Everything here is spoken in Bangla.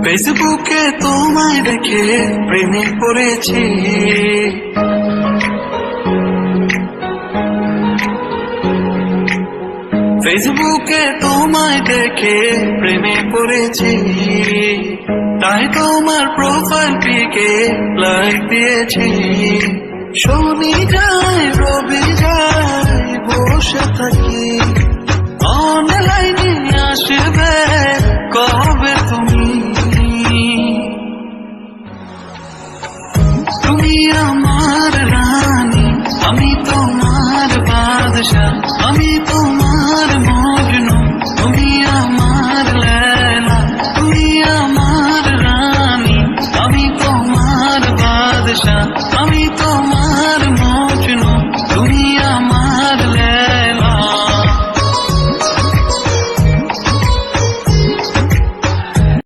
ফেসবুকে তোমায় দেখে প্রেমে পড়েছি। ফেসবুকে তোমায় দেখে প্রেমে পড়েছি, তাই তোমার প্রোফাইল পিকে লাইক দিয়েছি। শনি যায় রবি যায় বসে থাকি,